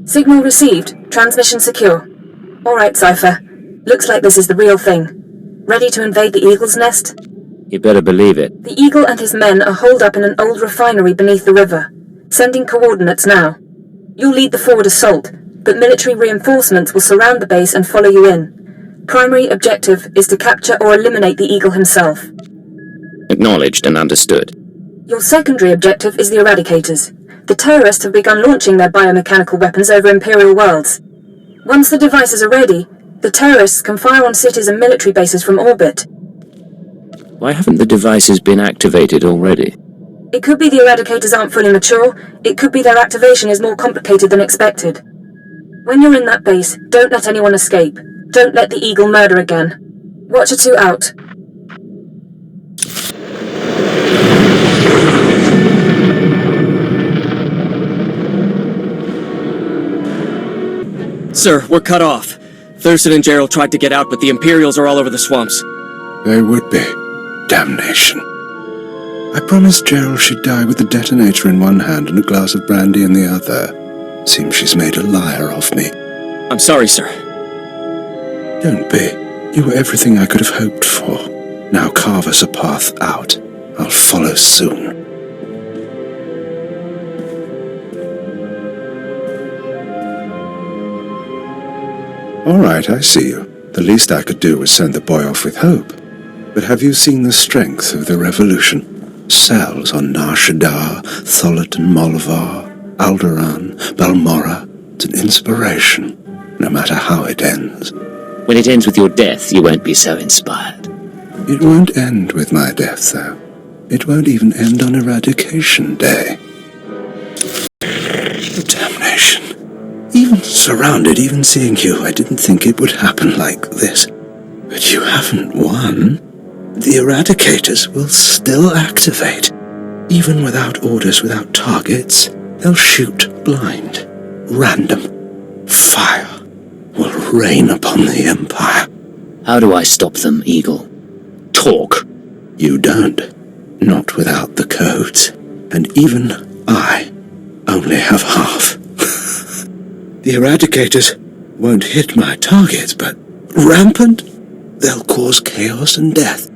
Signal received. Transmission secure. Alright, Cypher. Looks like this is the real thing. Ready to invade the Eagle's Nest? You better believe it. The Eagle and his men are holed up in an old refinery beneath the river. Sending coordinates now. You'll lead the forward assault, but military reinforcements will surround the base and follow you in. Primary objective is to capture or eliminate the Eagle himself. Acknowledged and understood. Your secondary objective is the Eradicators. The terrorists have begun launching their biomechanical weapons over Imperial worlds. Once the devices are ready, the terrorists can fire on cities and military bases from orbit. Why haven't the devices been activated already? It could be the Eradicators aren't fully mature, it could be their activation is more complicated than expected. When you're in that base, don't let anyone escape. Don't let the Eagle murder again. Watcher 2 out. Sir, we're cut off. Thurston and Gerald tried to get out, but the Imperials are all over the swamps. They would be. Damnation. I promised Gerald she'd die with the detonator in one hand and a glass of brandy in the other. Seems she's made a liar of me. I'm sorry, sir. Don't be. You were everything I could have hoped for. Now carve us a path out. I'll follow soon. All right, I see you. The least I could do was send the boy off with hope. But have you seen the strength of the revolution? Cells on Nar Shaddaa, Tholet and Malavai, Alderaan, Balmorra. It's an inspiration, no matter how it ends. When it ends with your death, you won't be so inspired. It won't end with my death, though. It won't even end on Eradication Day. Damnation. Even surrounded, even seeing you, I didn't think it would happen like this. But you haven't won. The Eradicators will still activate. Even without orders, without targets, they'll shoot blind. Random. Fire will rain upon the Empire. How do I stop them, Eagle? Talk. You don't. Not without the codes. And even I only have half. The Eradicators won't hit my targets, but rampant, they'll cause chaos and death.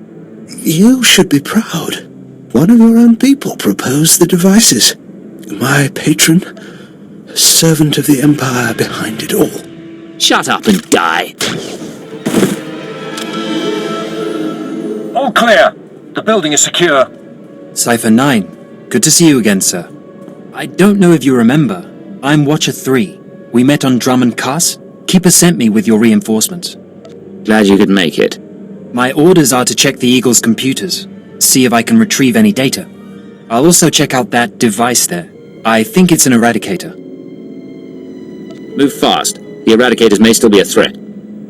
You should be proud. One of your own people proposed the devices. My patron, a servant of the Empire behind it all. Shut up and die. All clear. The building is secure. Cypher 9. Good to see you again, sir. I don't know if you remember. I'm Watcher 3. We met on Drummond Cass. Keeper sent me with your reinforcements. Glad you could make it. My orders are to check the Eagle's computers, see if I can retrieve any data. I'll also check out that device there. I think it's an Eradicator. Move fast. The Eradicators may still be a threat.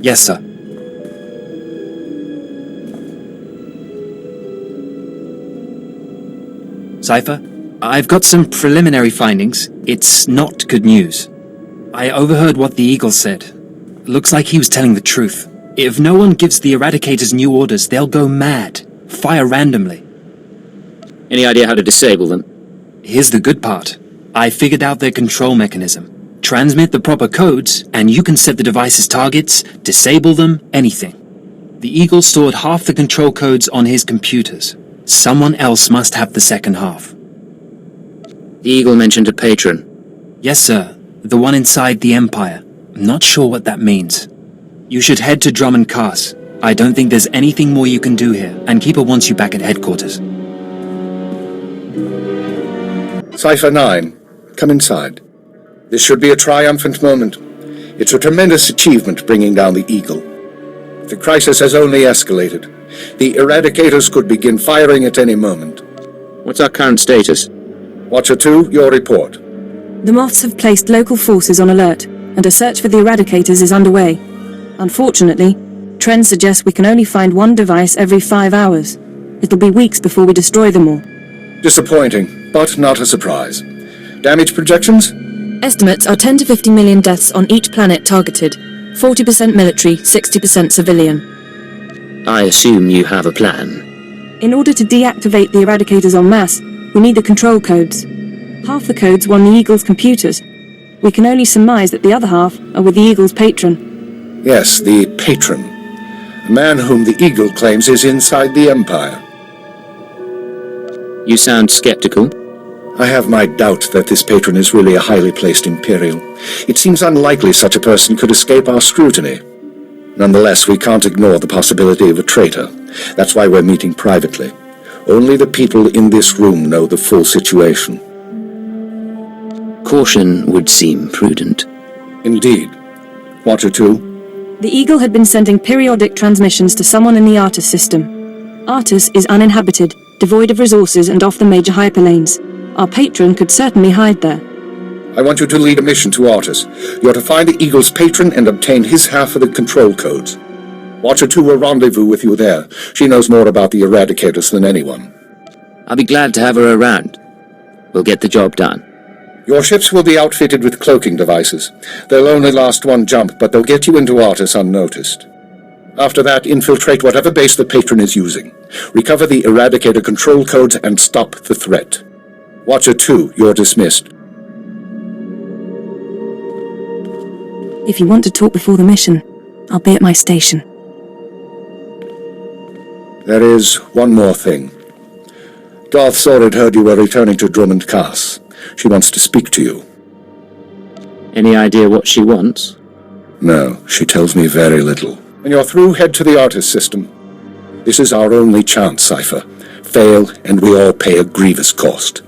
Yes, sir. Cypher, I've got some preliminary findings. It's not good news. I overheard what the Eagle said. Looks like he was telling the truth. If no one gives the Eradicators new orders, they'll go mad. Fire randomly. Any idea how to disable them? Here's the good part. I figured out their control mechanism. Transmit the proper codes, and you can set the device's targets, disable them, anything. The Eagle stored half the control codes on his computers. Someone else must have the second half. The Eagle mentioned a patron. Yes, sir. The one inside the Empire. I'm not sure what that means. You should head to Drummond Cass. I don't think there's anything more you can do here, and Keeper wants you back at headquarters. Cypher 9, come inside. This should be a triumphant moment. It's a tremendous achievement bringing down the Eagle. The crisis has only escalated. The Eradicators could begin firing at any moment. What's our current status? Watcher 2, your report. The Moths have placed local forces on alert, and a search for the Eradicators is underway. Unfortunately, trends suggest we can only find one device every 5 hours. It'll be weeks before we destroy them all. Disappointing, but not a surprise. Damage projections? Estimates are 10 to 50 million deaths on each planet targeted. 40% military, 60% civilian. I assume you have a plan. In order to deactivate the Eradicators en masse, we need the control codes. Half the codes were on the Eagle's computers. We can only surmise that the other half are with the Eagle's patron. Yes, the patron. A man whom the Eagle claims is inside the Empire. You sound skeptical. I have my doubt that this patron is really a highly placed Imperial. It seems unlikely such a person could escape our scrutiny. Nonetheless, we can't ignore the possibility of a traitor. That's why we're meeting privately. Only the people in this room know the full situation. Caution would seem prudent. Indeed. Watcher 2? The Eagle had been sending periodic transmissions to someone in the Artus system. Artus is uninhabited, devoid of resources and off the major hyperlanes. Our patron could certainly hide there. I want you to lead a mission to Artus. You're to find the Eagle's patron and obtain his half of the control codes. Watcher 2 will rendezvous with you there. She knows more about the Eradicators than anyone. I'll be glad to have her around. We'll get the job done. Your ships will be outfitted with cloaking devices. They'll only last one jump, but they'll get you into Artus unnoticed. After that, infiltrate whatever base the patron is using. Recover the Eradicator control codes and stop the threat. Watcher 2, you're dismissed. If you want to talk before the mission, I'll be at my station. There is one more thing. Darth Sorid heard you were returning to Drummond Cass. She wants to speak to you. Any idea what she wants? No, she tells me very little. When you're through, head to the Artus system. This is our only chance, Cypher. Fail, and we all pay a grievous cost.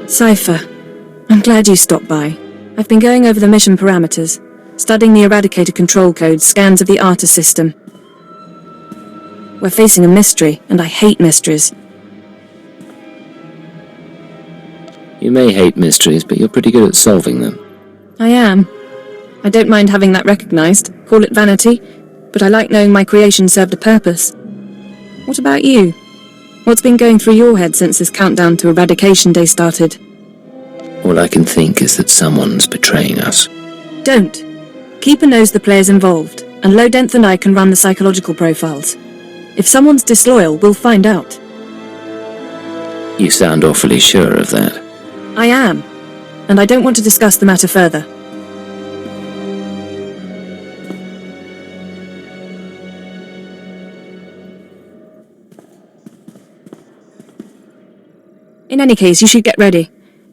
Cypher, I'm glad you stopped by. I've been going over the mission parameters, studying the Eradicator control codes, scans of the Artus system. We're facing a mystery, and I hate mysteries. You may hate mysteries, but you're pretty good at solving them. I am. I don't mind having that recognized. Call it vanity, but I like knowing my creation served a purpose. What about you? What's been going through your head since this countdown to Eradication Day started? All I can think is that someone's betraying us. Don't. Keeper knows the players involved, and Lodenth and I can run the psychological profiles. If someone's disloyal, we'll find out. You sound awfully sure of that. I am, and I don't want to discuss the matter further. In any case, you should get ready.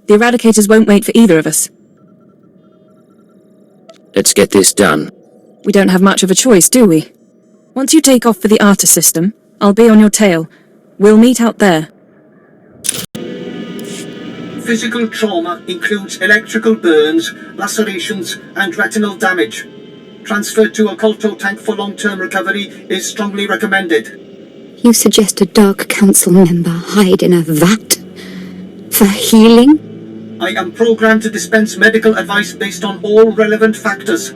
The Eradicators won't wait for either of us. Let's get this done. We don't have much of a choice, do we? Once you take off for the Artus system, I'll be on your tail. We'll meet out there. Physical trauma includes electrical burns, lacerations, and retinal damage. Transfer to a Colto tank for long-term recovery is strongly recommended. You suggest a Dark Council member hide in a vat? For healing? I am programmed to dispense medical advice based on all relevant factors.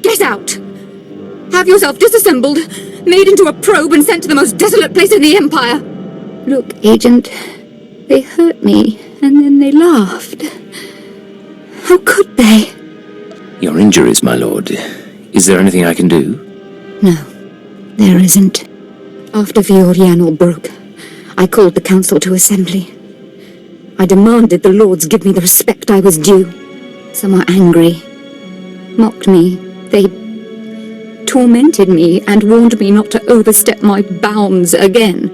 Get out! Have yourself disassembled, made into a probe and sent to the most desolate place in the Empire! Look, Agent, they hurt me, and then they laughed. How could they? Your injuries, my lord. Is there anything I can do? No, there isn't. After Vioriano broke, I called the Council to assembly. I demanded the Lords give me the respect I was due. Some were angry, mocked me. They tormented me and warned me not to overstep my bounds again.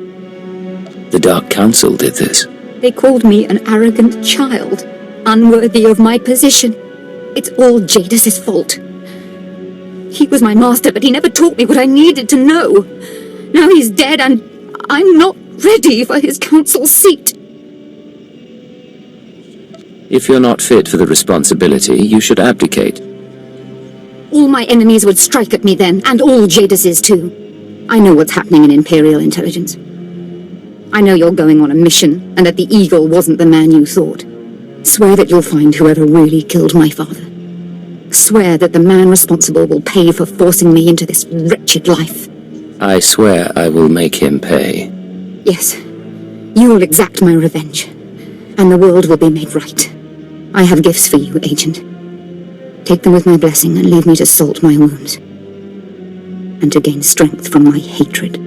The Dark Council did this. They called me an arrogant child, unworthy of my position. It's all Jadis's fault. He was my master, but he never taught me what I needed to know. Now he's dead, and I'm not ready for his council seat. If you're not fit for the responsibility, you should abdicate. All my enemies would strike at me then, and all Jadis's too. I know what's happening in Imperial intelligence. I know you're going on a mission, and that the Eagle wasn't the man you thought. Swear that you'll find whoever really killed my father. Swear that the man responsible will pay for forcing me into this wretched life. I swear I will make him pay. Yes, you will exact my revenge, and the world will be made right. I have gifts for you, Agent. Take them with my blessing and leave me to salt my wounds, and to gain strength from my hatred.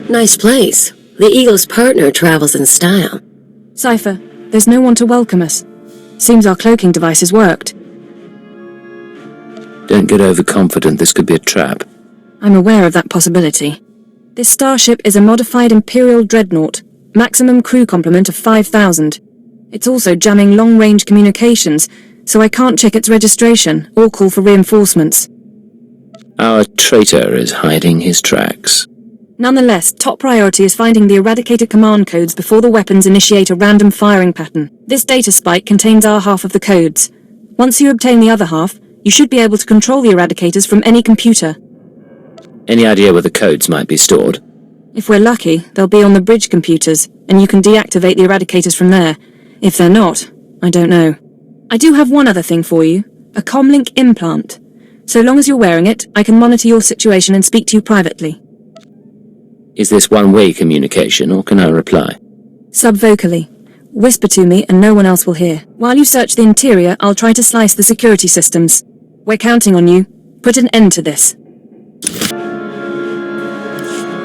Nice place. The Eagle's partner travels in style. Cypher, There's no one to welcome us. Seems our cloaking devices worked. Don't get overconfident, this could be a trap. I'm aware of that possibility. This starship is a modified Imperial dreadnought, maximum crew complement of 5,000. It's also jamming long-range communications, so I can't check its registration or call for reinforcements. Our traitor is hiding his tracks. Nonetheless, top priority is finding the Eradicator command codes before the weapons initiate a random firing pattern. This data spike contains our half of the codes. Once you obtain the other half, you should be able to control the Eradicators from any computer. Any idea where the codes might be stored? If we're lucky, they'll be on the bridge computers, and you can deactivate the Eradicators from there. If they're not, I don't know. I do have one other thing for you, a comlink implant. So long as you're wearing it, I can monitor your situation and speak to you privately. Is this one-way communication, or can I reply? Subvocally. Whisper to me and no one else will hear. While you search the interior, I'll try to slice the security systems. We're counting on you. Put an end to this.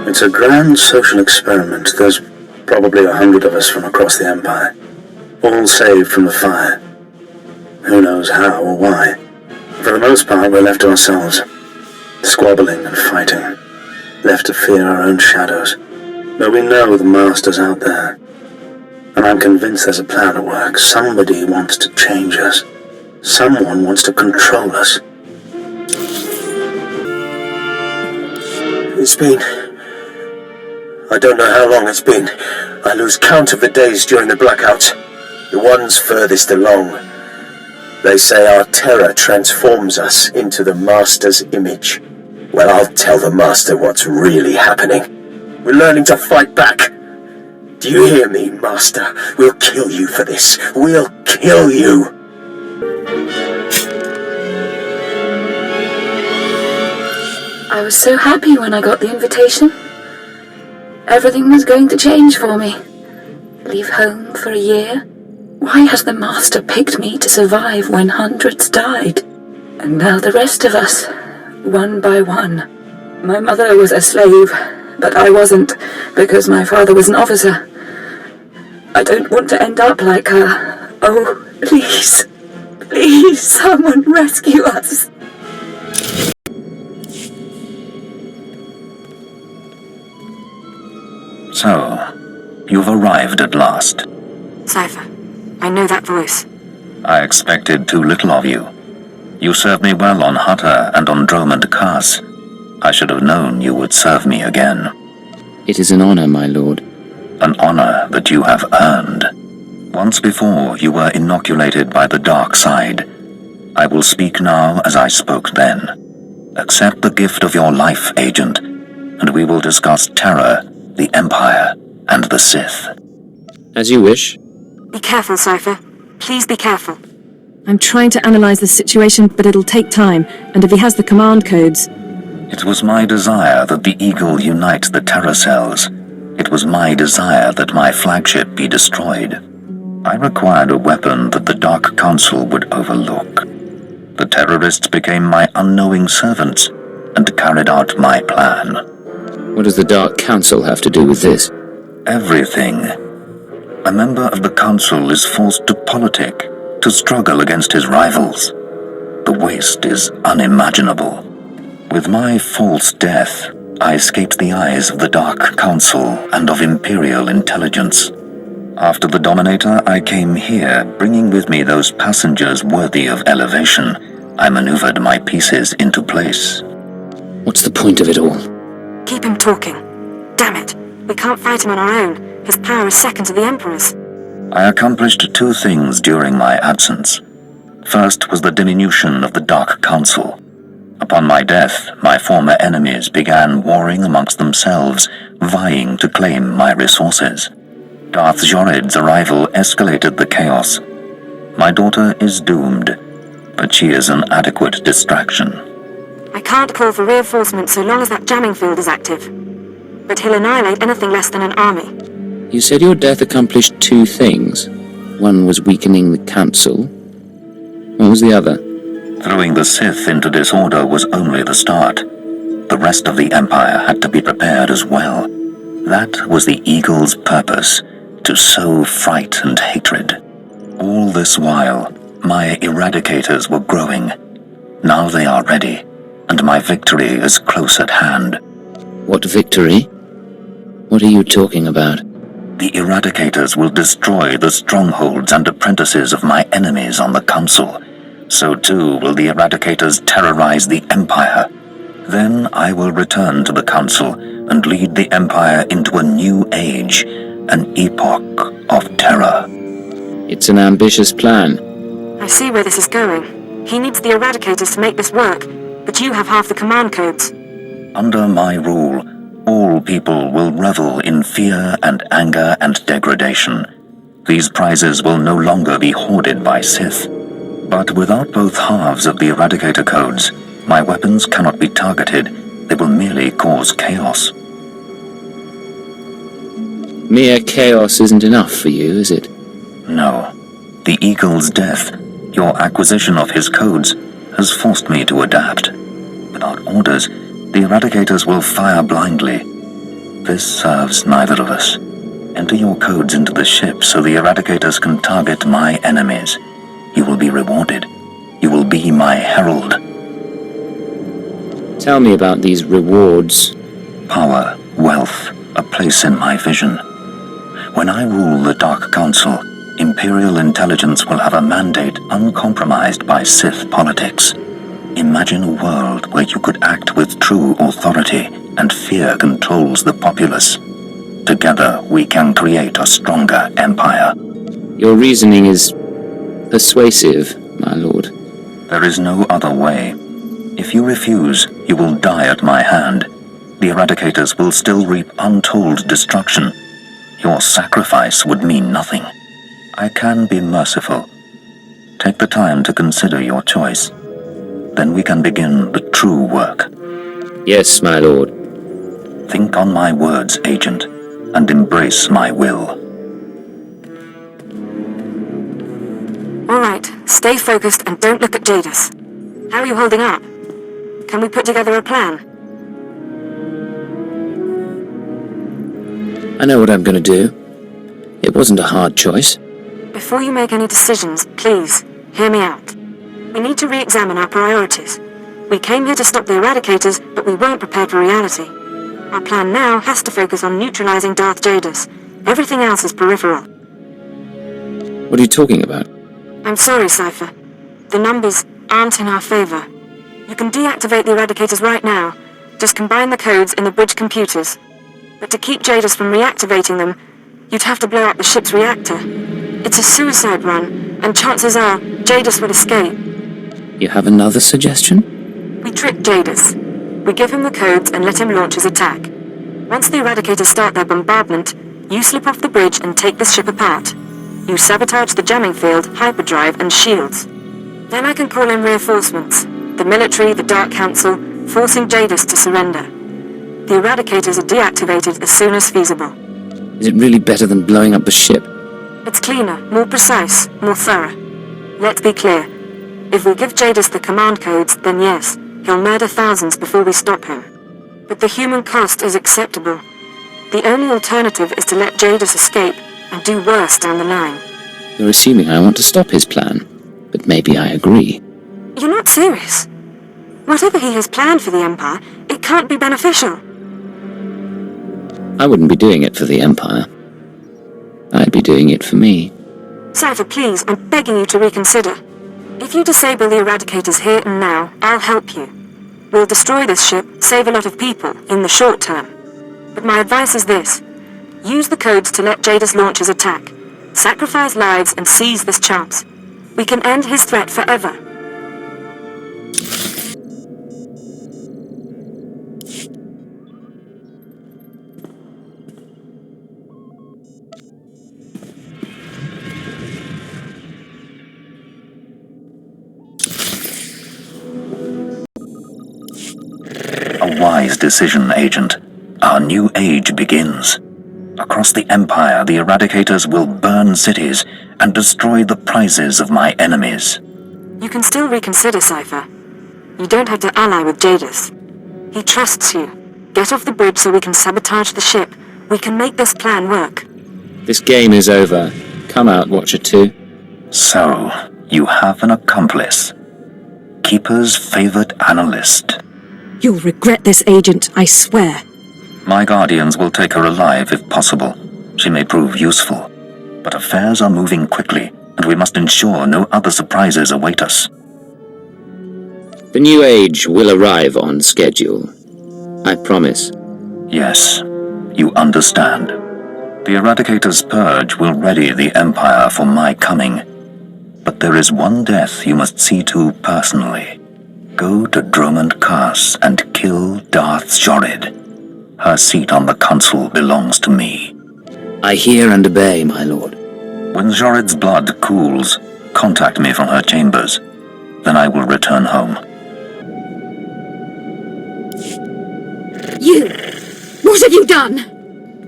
It's a grand social experiment. There's probably 100 of us from across the Empire. All saved from the fire. Who knows how or why. For the most part, we're left to ourselves. Squabbling and fighting. Left to fear our own shadows. But we know the Master's out there. And I'm convinced there's a plan at work. Somebody wants to change us. Someone wants to control us. It's been... I don't know how long it's been. I lose count of the days during the blackouts. The ones furthest along. They say our terror transforms us into the Master's image. Well, I'll tell the Master what's really happening. We're learning to fight back. Do you hear me, Master? We'll kill you for this. We'll kill you. I was so happy when I got the invitation. Everything was going to change for me. Leave home for a year. Why has the Master picked me to survive when hundreds died? And now the rest of us, one by one. My mother was a slave, but I wasn't, because my father was an officer. I don't want to end up like her. Oh, please, please, someone rescue us. So, you've arrived at last. Cypher, I know that voice. I expected too little of you. You served me well on Hutter and on Dromond Kaas. I should have known you would serve me again. It is an honor, my lord. An honor that you have earned. Once before, you were inoculated by the dark side. I will speak now as I spoke then. Accept the gift of your life, Agent, and we will discuss terror, the Empire, and the Sith. As you wish. Be careful, Cypher. Please be careful. I'm trying to analyze the situation, but it'll take time, and if he has the command codes... It was my desire that the Eagle unite the terror cells. It was my desire that my flagship be destroyed. I required a weapon that the Dark Council would overlook. The terrorists became my unknowing servants and carried out my plan. What does the Dark Council have to do with this? Everything. A member of the Council is forced to politic, to struggle against his rivals. The waste is unimaginable. With my false death, I escaped the eyes of the Dark Council and of Imperial intelligence. After the Dominator, I came here, bringing with me those passengers worthy of elevation. I maneuvered my pieces into place. What's the point of it all? Keep him talking. Damn it. We can't fight him on our own. His power is second to the Emperor's. I accomplished two things during my absence. First was the diminution of the Dark Council. Upon my death, my former enemies began warring amongst themselves, vying to claim my resources. Darth Jorid's arrival escalated the chaos. My daughter is doomed, but she is an adequate distraction. I can't call for reinforcements so long as that jamming field is active. But he'll annihilate anything less than an army. You said your death accomplished two things. One was weakening the Council. What was the other? Throwing the Sith into disorder was only the start. The rest of the Empire had to be prepared as well. That was the Eagle's purpose, to sow fright and hatred. All this while, my eradicators were growing. Now they are ready, and my victory is close at hand. What victory? What are you talking about? The eradicators will destroy the strongholds and apprentices of my enemies on the Council. So too will the eradicators terrorize the Empire. Then I will return to the Council and lead the Empire into a new age, an epoch of terror. It's an ambitious plan. I see where this is going. He needs the eradicators to make this work, but you have half the command codes. Under my rule, all people will revel in fear and anger and degradation. These prizes will no longer be hoarded by Sith. But without both halves of the Eradicator codes, my weapons cannot be targeted. They will merely cause chaos. Mere chaos isn't enough for you, is it? No. The Eagle's death, your acquisition of his codes, has forced me to adapt. Without orders, the Eradicators will fire blindly. This serves neither of us. Enter your codes into the ship so the Eradicators can target my enemies. You will be rewarded. You will be my herald. Tell me about these rewards. Power, wealth, a place in my vision. When I rule the Dark Council, Imperial intelligence will have a mandate uncompromised by Sith politics. Imagine a world where you could act with true authority and fear controls the populace. Together we can create a stronger empire. Your reasoning is persuasive, my lord. There is no other way. If you refuse, you will die at my hand. The Eradicators will still reap untold destruction. Your sacrifice would mean nothing. I can be merciful. Take the time to consider your choice. Then we can begin the true work. Yes, my lord. Think on my words, Agent, and embrace my will. Alright, stay focused and don't look at Jadis. How are you holding up? Can we put together a plan? I know what I'm going to do. It wasn't a hard choice. Before you make any decisions, please, hear me out. We need to re-examine our priorities. We came here to stop the Eradicators, but we weren't prepared for reality. Our plan now has to focus on neutralizing Darth Jadis. Everything else is peripheral. What are you talking about? I'm sorry, Cypher. The numbers aren't in our favor. You can deactivate the Eradicators right now. Just combine the codes in the bridge computers. But to keep Jadis from reactivating them, you'd have to blow up the ship's reactor. It's a suicide run, and chances are Jadis will escape. You have another suggestion? We trick Jadis. We give him the codes and let him launch his attack. Once the Eradicators start their bombardment, you slip off the bridge and take the ship apart. You sabotage the jamming field, hyperdrive, and shields. Then I can call in reinforcements. The military, the Dark Council, forcing Jadis to surrender. The Eradicators are deactivated as soon as feasible. Is it really better than blowing up the ship? It's cleaner, more precise, more thorough. Let's be clear. If we give Jadis the command codes, then yes, he'll murder thousands before we stop him. But the human cost is acceptable. The only alternative is to let Jadis escape and do worse down the line. You're assuming I want to stop his plan, but maybe I agree. You're not serious. Whatever he has planned for the Empire, it can't be beneficial. I wouldn't be doing it for the Empire. I'd be doing it for me. Cypher, please, I'm begging you to reconsider. If you disable the Eradicators here and now, I'll help you. We'll destroy this ship, save a lot of people, in the short term. But my advice is this. Use the codes to let Jadis launch his attack. Sacrifice lives and seize this chance. We can end his threat forever. A wise decision, Agent. Our new age begins. Across the Empire, the Eradicators will burn cities and destroy the prizes of my enemies. You can still reconsider, Cypher. You don't have to ally with Jadis. He trusts you. Get off the bridge so we can sabotage the ship. We can make this plan work. This game is over. Come out, Watcher 2. So, you have an accomplice. Keeper's favorite analyst. You'll regret this, Agent, I swear. My guardians will take her alive if possible. She may prove useful. But affairs are moving quickly, and we must ensure no other surprises await us. The new age will arrive on schedule. I promise. Yes, you understand. The Eradicator's purge will ready the Empire for my coming. But there is one death you must see to personally. Go to Dromund Kaas and kill Darth Zorid. Her seat on the Council belongs to me. I hear and obey, my lord. When Zorid's blood cools, contact me from her chambers. Then I will return home. You! What have you done?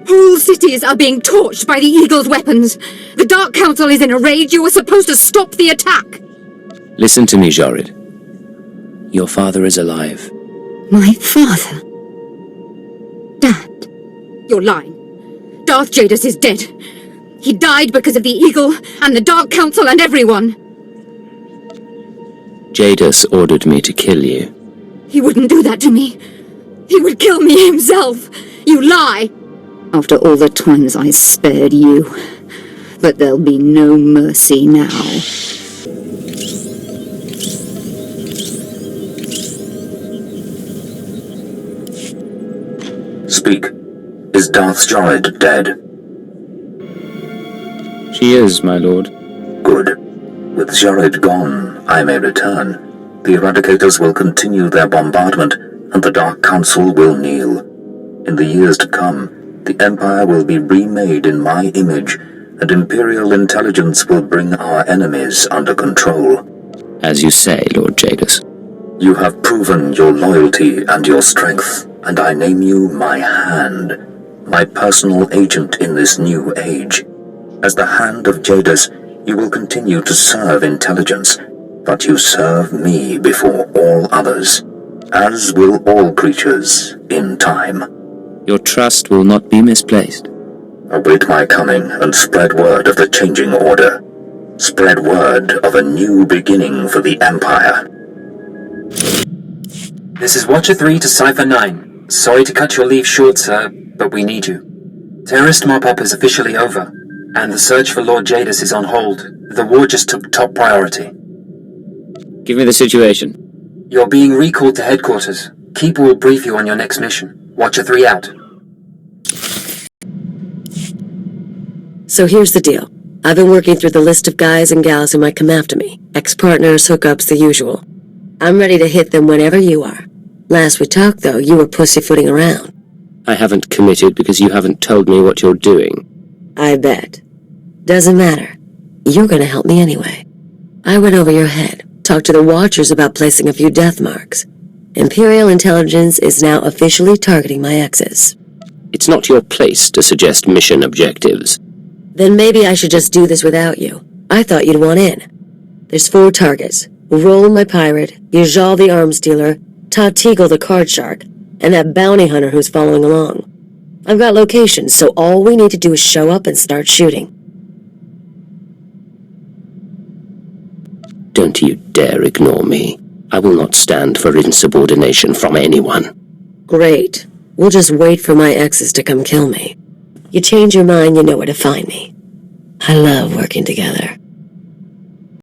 Whole cities are being torched by the Eagle's weapons. The Dark Council is in a rage. You were supposed to stop the attack. Listen to me, Zorid. Your father is alive. My father? Dad, you're lying. Darth Jadis is dead. He died because of the Eagle and the Dark Council and everyone. Jadis ordered me to kill you. He wouldn't do that to me. He would kill me himself. You lie. After all the times I spared you. But there'll be no mercy now. Speak. Is Darth Zorid dead? She is, my lord. Good. With Zorid gone, I may return. The Eradicators will continue their bombardment, and the Dark Council will kneel. In the years to come, the Empire will be remade in my image, and Imperial intelligence will bring our enemies under control. As you say, Lord Jadis. You have proven your loyalty and your strength, and I name you my hand, my personal agent in this new age. As the Hand of Jadis, you will continue to serve intelligence, but you serve me before all others, as will all creatures in time. Your trust will not be misplaced. Await my coming and spread word of the changing order. Spread word of a new beginning for the Empire. This is Watcher 3 to Cypher 9. Sorry to cut your leave short, sir, but we need you. Terrorist mop-up is officially over, and the search for Lord Jadis is on hold. The war just took top priority. Give me the situation. You're being recalled to headquarters. Keeper will brief you on your next mission. Watcher 3 out. So here's the deal. I've been working through the list of guys and gals who might come after me. Ex-partners, hookups, the usual. I'm ready to hit them whenever you are. Last we talked, though, you were pussyfooting around. I haven't committed because you haven't told me what you're doing. I bet. Doesn't matter. You're gonna help me anyway. I went over your head, talked to the Watchers about placing a few death marks. Imperial intelligence is now officially targeting my exes. It's not your place to suggest mission objectives. Then maybe I should just do this without you. I thought you'd want in. There's 4 targets. Roland my pirate, Yajal the arms dealer, Todd Teagle the card shark, and that bounty hunter who's following along. I've got locations, so all we need to do is show up and start shooting. Don't you dare ignore me. I will not stand for insubordination from anyone. Great. We'll just wait for my exes to come kill me. You change your mind, you know where to find me. I love working together.